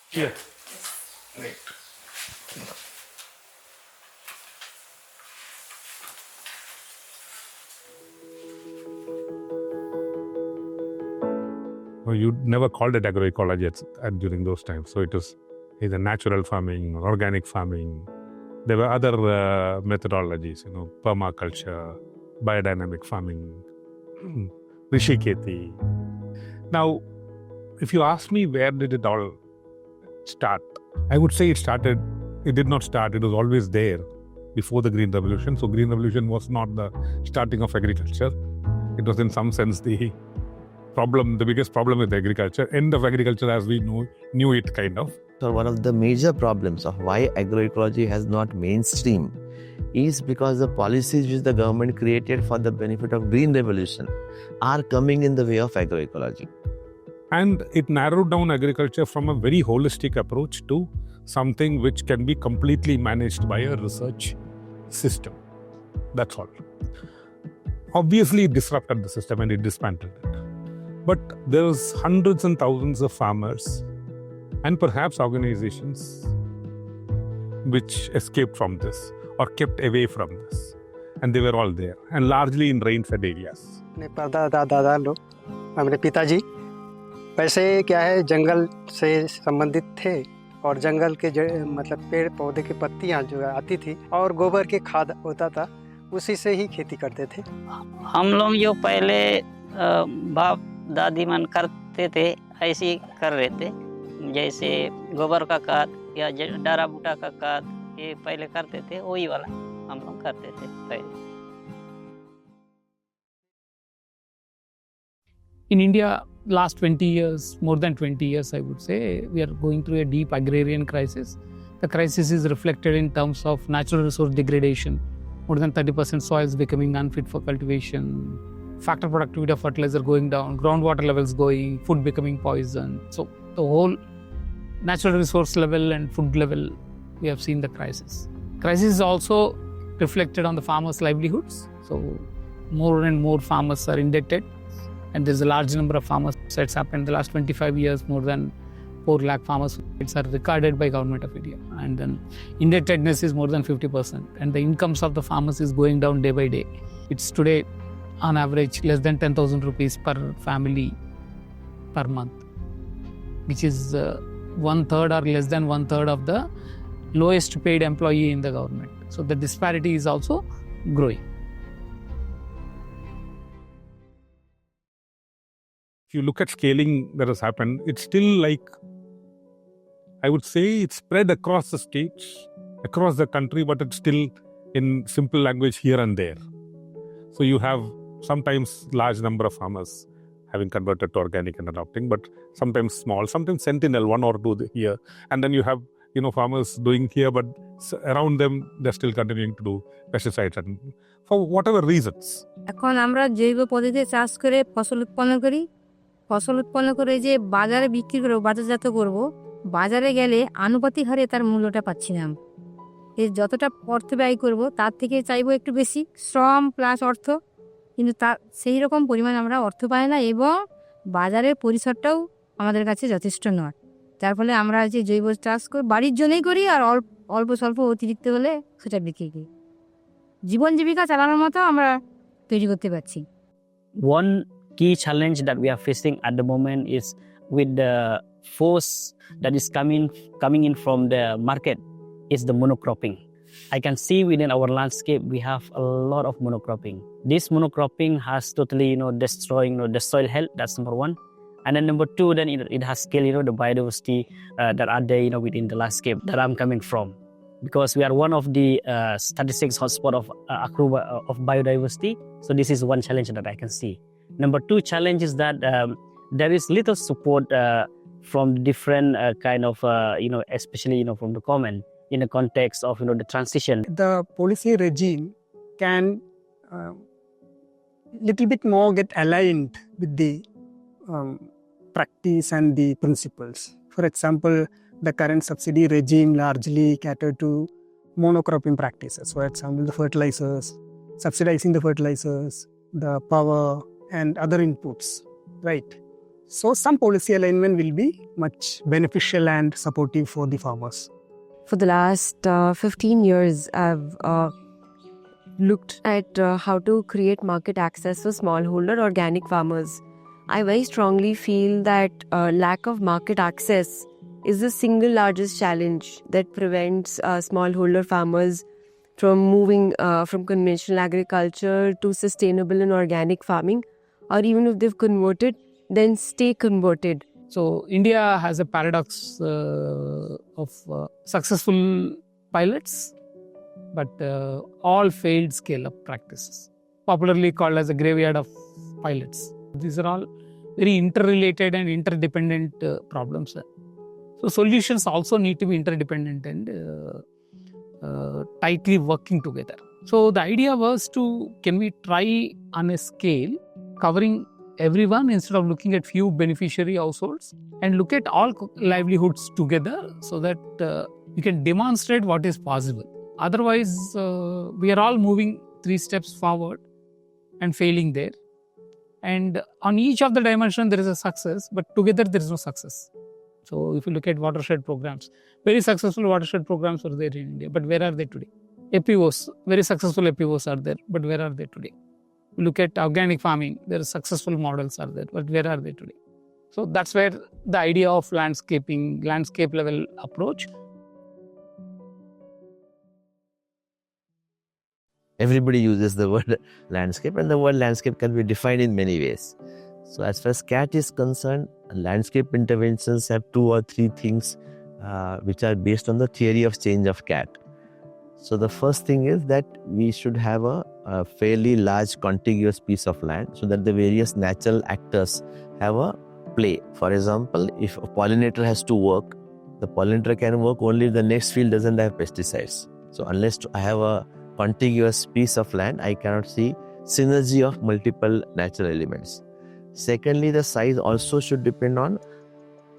Here. Right. Well, you never called it agroecology during those times. So it was either natural farming or organic farming. There were other methodologies, permaculture, biodynamic farming, rishi kheti. Now, if you ask me where did it all start, I would say it did not start, it was always there before the Green Revolution. So Green Revolution was not the starting of agriculture. It was in some sense the biggest problem with agriculture, end of agriculture as we knew it kind of. So one of the major problems of why agroecology has not mainstream is because the policies which the government created for the benefit of Green Revolution are coming in the way of agroecology. And it narrowed down agriculture from a very holistic approach to something which can be completely managed by a research system. That's all. Obviously, it disrupted the system and it dismantled it. But there's hundreds and thousands of farmers and perhaps organizations which escaped from this or kept away from this. And they were all there and largely in rain-fed areas. अपने परदादा लोग, हमारे पिताजी वैसे क्या है जंगल से संबंधित थे और जंगल के मतलब पेड़ पौधे की पत्तियां जो आती थी और गोबर के खाद होता था उसी से ही खेती करते थे। हम लोग जो पहले बाप दादी मन करते थे ऐसे ही कर रहे थे, जैसे गोबर का खाद या डारा बूटा का खाद ये पहले करते थे, वही वाला हम लोग करते थे पहले। In India, last 20 years, more than 20 years, I would say, we are going through a deep agrarian crisis. The crisis is reflected in terms of natural resource degradation. More than 30% soils becoming unfit for cultivation, factor productivity of fertilizer going down, groundwater levels going, food becoming poison. So the whole natural resource level and food level, we have seen the crisis. Crisis is also reflected on the farmers' livelihoods. So more and more farmers are indebted. And there's a large number of farmers that's happened in the last 25 years, more than 4 lakh farmers are recorded by Government of India. And then indebtedness is more than 50%. And the incomes of the farmers is going down day by day. It's today, on average, less than 10,000 rupees per family per month, which is 1/3 or less than 1/3 of the lowest paid employee in the government. So the disparity is also growing. If you look at scaling that has happened, it's still I would say it's spread across the states, across the country, but it's still in simple language here and there. So you have sometimes large number of farmers having converted to organic and adopting, but sometimes small, sometimes sentinel, 1 or 2 here. And then you have, farmers doing here, but around them, they're still continuing to do pesticides and for whatever reasons. এখন আমরা জৈব পদ্ধতিতে চাষ করে ফসল উৎপন্ন করে যে বাজারে বিক্রি করব, বাজারজাত করব, বাজারে গেলে আনুপাতিক হারে তার মূল্যটা পাচ্ছি না। এর যতটা অর্থ ব্যয় করব তার থেকে চাইবো একটু বেশি শ্রম প্লাস অর্থ, কিন্তু তার সেই রকম পরিমাণ আমরা অর্থ পাই না এবং বাজারের পরিসরটাও আমাদের কাছে যথেষ্ট নয়। যার ফলে আমরা যে জৈব চাষ করি বাড়ির জন্যই করি আর অল্প স্বল্প অতিরিক্ত হলে সেটা বিক্রি করি। জীবন জীবিকা চালানোর মতো আমরা তৈরি করতে পারছি। One key challenge that we are facing at the moment is with the force that is coming in from the market is the monocropping. I can see within our landscape we have a lot of monocropping. This monocropping has totally destroying the soil health. That's number one. And then number two, then it has killed the biodiversity that are there within the landscape that I'm coming from. Because we are one of the statistics hotspot of biodiversity. So this is one challenge that I can see. Number two challenge is that there is little support from different kind of, especially, from the government in the context of, the transition. The policy regime can little bit more get aligned with the practice and the principles. For example, the current subsidy regime largely cater to monocropping practices. For example, the fertilizers, subsidizing the fertilizers, the power and other inputs, right? So some policy alignment will be much beneficial and supportive for the farmers. For the last 15 years, I've looked at how to create market access for smallholder organic farmers. I very strongly feel that lack of market access is the single largest challenge that prevents smallholder farmers from moving from conventional agriculture to sustainable and organic farming, or even if they've converted, then stay converted. So India has a paradox of successful pilots, but all failed scale-up practices, popularly called as a graveyard of pilots. These are all very interrelated and interdependent problems. So solutions also need to be interdependent and tightly working together. So the idea was can we try on a scale covering everyone instead of looking at few beneficiary households, and look at all livelihoods together so that you can demonstrate what is possible. Otherwise, we are all moving 3 steps forward and failing there. And on each of the dimensions, there is a success, but together there is no success. So if you look at watershed programs, very successful watershed programs are there in India, but where are they today? APOs, very successful APOs are there, but where are they today? You look at organic farming, there are successful models are there, but where are they today? So that's where the idea of landscaping, landscape level approach. Everybody uses the word landscape, and the word landscape can be defined in many ways. So as far as CAT is concerned, landscape interventions have 2 or 3 things which are based on the theory of change of CAT. So the first thing is that we should have a fairly large contiguous piece of land so that the various natural actors have a play. For example, if a pollinator has to work, the pollinator can work only if the next field doesn't have pesticides. So unless I have a contiguous piece of land, I cannot see synergy of multiple natural elements. Secondly, the size also should depend on,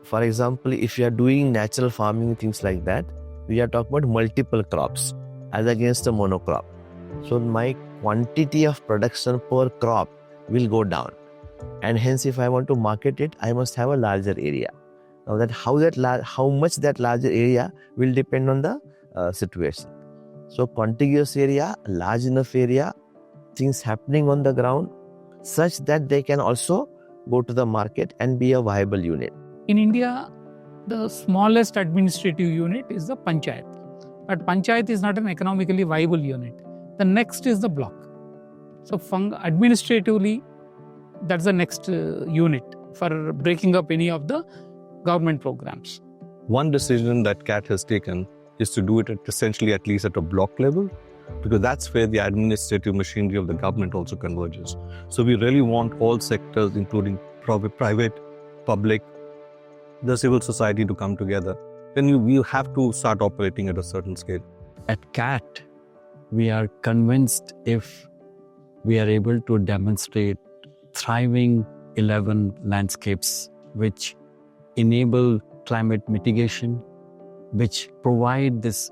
for example, if you are doing natural farming, things like that, we are talking about multiple crops as against a monocrop. So my quantity of production per crop will go down. And hence, if I want to market it, I must have a larger area. Now that how much that larger area will depend on the situation. So contiguous area, large enough area, things happening on the ground, such that they can also go to the market and be a viable unit. In India, the smallest administrative unit is the panchayat. But panchayat is not an economically viable unit. The next is the block. So administratively, that's the next unit for breaking up any of the government programs. One decision that CAT has taken is to do it essentially at least at a block level, because that's where the administrative machinery of the government also converges. So we really want all sectors, including private, public, the civil society, to come together. Then we have to start operating at a certain scale. At CAT, we are convinced if we are able to demonstrate thriving 11 landscapes which enable climate mitigation, which provide this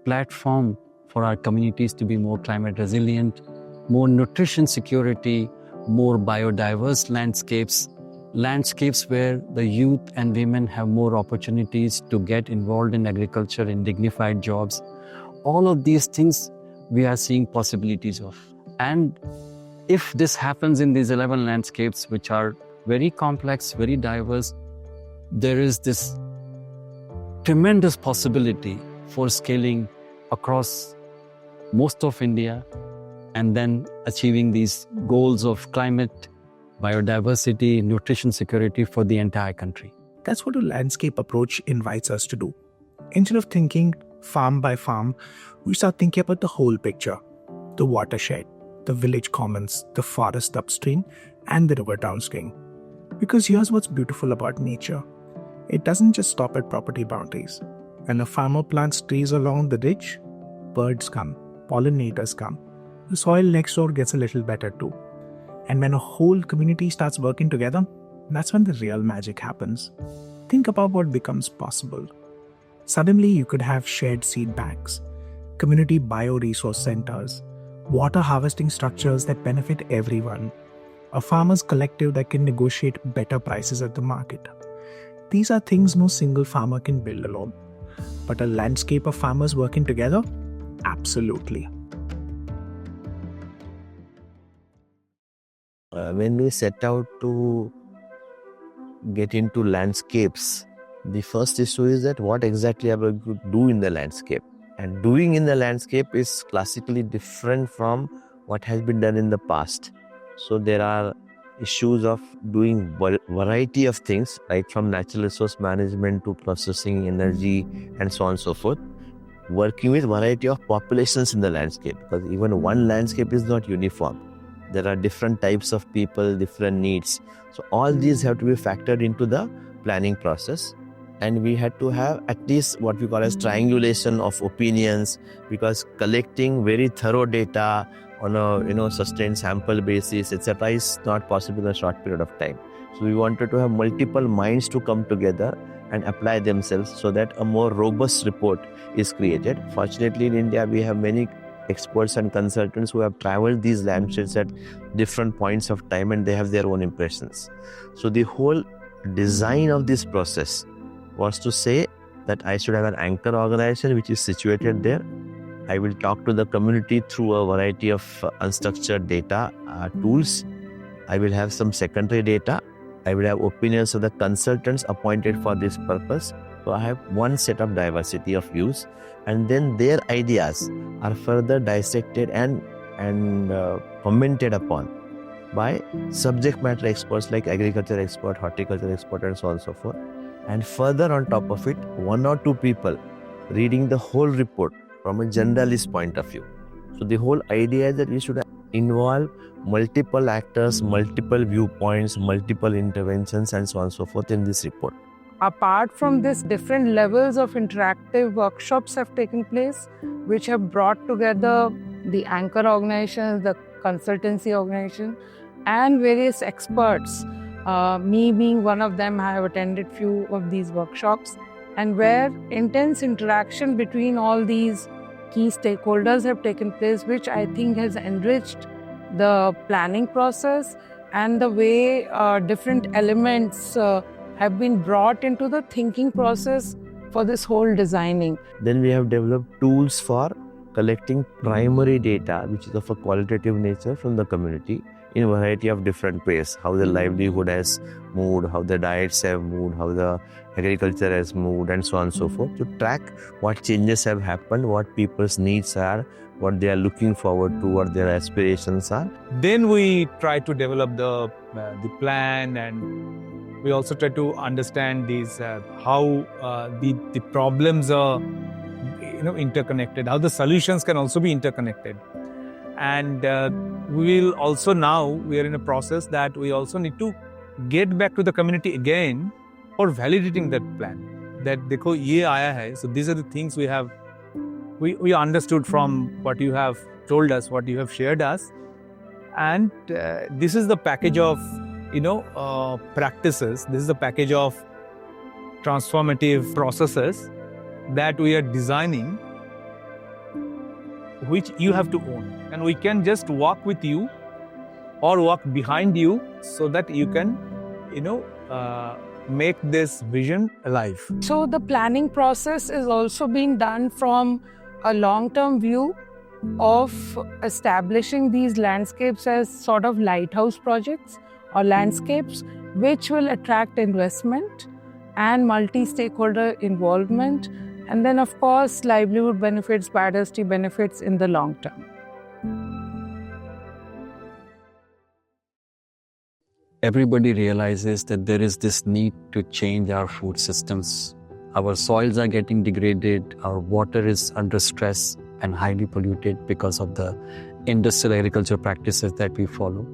platform for our communities to be more climate resilient, more nutrition security, more biodiverse landscapes, landscapes where the youth and women have more opportunities to get involved in agriculture in dignified jobs. All of these things we are seeing possibilities of. And if this happens in these 11 landscapes, which are very complex, very diverse, there is this tremendous possibility for scaling across most of India and then achieving these goals of climate, biodiversity, nutrition security for the entire country. That's what a landscape approach invites us to do. Instead of thinking farm by farm, we start thinking about the whole picture. The watershed, the village commons, the forest upstream, and the river downstream. Because here's what's beautiful about nature. It doesn't just stop at property boundaries. When a farmer plants trees along the ridge, birds come, pollinators come. The soil next door gets a little better too. And when a whole community starts working together, that's when the real magic happens. Think about what becomes possible. Suddenly you could have shared seed banks, community bioresource centers, water harvesting structures that benefit everyone, a farmers' collective that can negotiate better prices at the market. These are things no single farmer can build alone. But a landscape of farmers working together? Absolutely. When we set out to get into landscapes, the first issue is that what exactly are we going to do in the landscape? And doing in the landscape is classically different from what has been done in the past. So there are issues of doing variety of things, right, from natural resource management to processing energy and so on and so forth. Working with variety of populations in the landscape, because even one landscape is not uniform. There are different types of people, different needs. So all these have to be factored into the planning process. And we had to have at least what we call as triangulation of opinions, because collecting very thorough data on a sustained sample basis, etc., is not possible in a short period of time. So we wanted to have multiple minds to come together and apply themselves so that a more robust report is created. Fortunately, in India, we have many experts and consultants who have traveled these landscapes at different points of time, and they have their own impressions. So the whole design of this process was to say that I should have an anchor organization which is situated there. I will talk to the community through a variety of unstructured data tools. I will have some secondary data. I will have opinions of the consultants appointed for this purpose. So I have one set of diversity of views, and then their ideas are further dissected and commented upon by subject matter experts like agriculture expert, horticulture expert, and so on and so forth. And further on top of it, one or two people reading the whole report from a generalist point of view. So the whole idea is that we should involve multiple actors, multiple viewpoints, multiple interventions, and so on and so forth in this report. Apart from this, different levels of interactive workshops have taken place, which have brought together the anchor organizations, the consultancy organization, and various experts. Me being one of them, I have attended few of these workshops, and where intense interaction between all these key stakeholders have taken place, which I think has enriched the planning process and the way different elements have been brought into the thinking process for this whole designing. Then we have developed tools for collecting primary data, which is of a qualitative nature from the community in a variety of different ways. How the livelihood has moved, how the diets have moved, how the agriculture has moved, and so on and so forth, to track what changes have happened, what people's needs are, what they are looking forward to, what their aspirations are. Then we try to develop the plan, and we also try to understand these how the problems are interconnected, how the solutions can also be interconnected. And we will also, now we are in a process that we also need to get back to the community again for validating that plan, that dekho ye aaya hai. So these are the things we understood from what you have told us, what you have shared us, and this is the package of practices. This is the package of transformative processes that we are designing, which you have to own, and we can just walk with you or walk behind you so that you can make this vision alive. So the planning process is also being done from a long-term view of establishing these landscapes as sort of lighthouse projects or landscapes which will attract investment and multi-stakeholder involvement, and then of course livelihood benefits, biodiversity benefits in the long term. Everybody realizes that there is this need to change our food systems. Our soils are getting degraded, our water is under stress and highly polluted because of the industrial agriculture practices that we follow.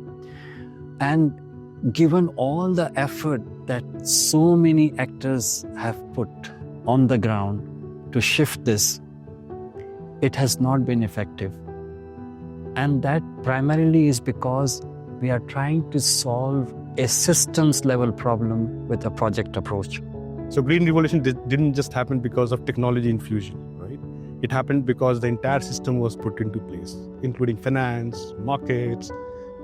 And given all the effort that so many actors have put on the ground to shift this, it has not been effective. And that primarily is because we are trying to solve a systems level problem with a project approach. So green revolution didn't just happen because of technology infusion, right? It happened because the entire system was put into place, including finance, markets,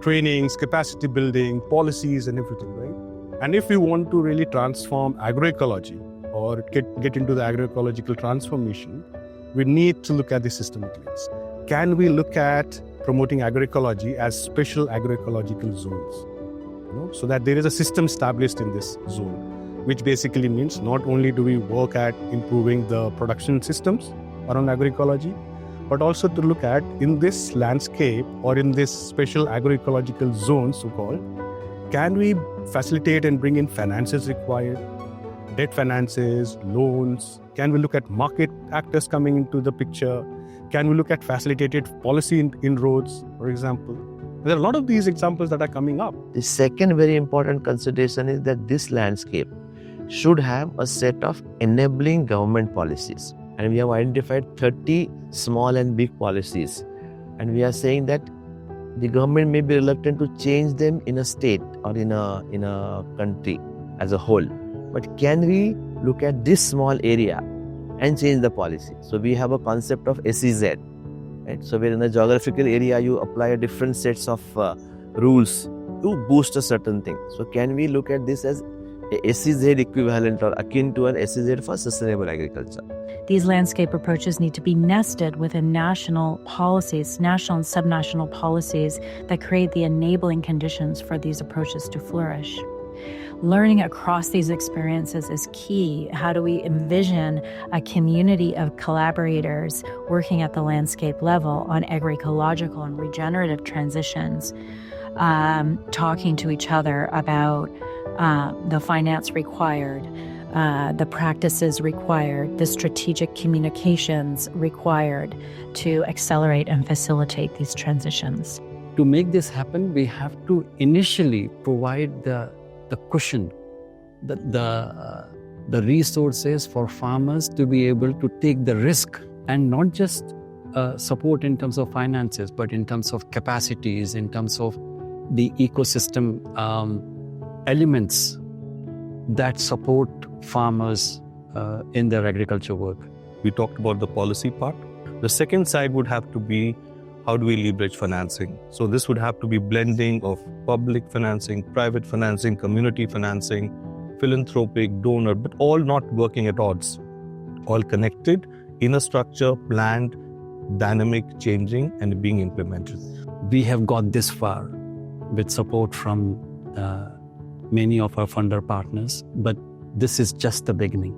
trainings, capacity building, policies, and everything, right? And if we want to really transform agroecology or get into the agroecological transformation, we need to look at the systemic lens. Can we look at promoting agroecology as special agroecological zones? So that there is a system established in this zone, which basically means not only do we work at improving the production systems around agroecology, but also to look at in this landscape or in this special agroecological zone, so-called, can we facilitate and bring in finances required, debt finances, loans? Can we look at market actors coming into the picture? Can we look at facilitated policy inroads, for example? There are a lot of these examples that are coming up. The second very important consideration is that this landscape should have a set of enabling government policies. And we have identified 30 small and big policies. And we are saying that the government may be reluctant to change them in a state or in a country as a whole. But can we look at this small area and change the policy? So we have a concept of SEZ. Right? So where in a geographical area you apply a different sets of rules to boost a certain thing. So can we look at this as a SEZ equivalent or akin to an SEZ for sustainable agriculture? These landscape approaches need to be nested within national policies, national and subnational policies that create the enabling conditions for these approaches to flourish. Learning across these experiences is key. How do we envision a community of collaborators working at the landscape level on agroecological and regenerative transitions, talking to each other about the finance required, the practices required, the strategic communications required to accelerate and facilitate these transitions. To make this happen, we have to initially provide the cushion, the resources for farmers to be able to take the risk, and not just support in terms of finances, but in terms of capacities, in terms of the ecosystem elements that support farmers in their agriculture work. We talked about the policy part. The second side would have to be, how do we leverage financing? So this would have to be blending of public financing, private financing, community financing, philanthropic, donor, but all not working at odds. All connected in a structure, planned, dynamic, changing, and being implemented. We have got this far with support from many of our funder partners, but this is just the beginning.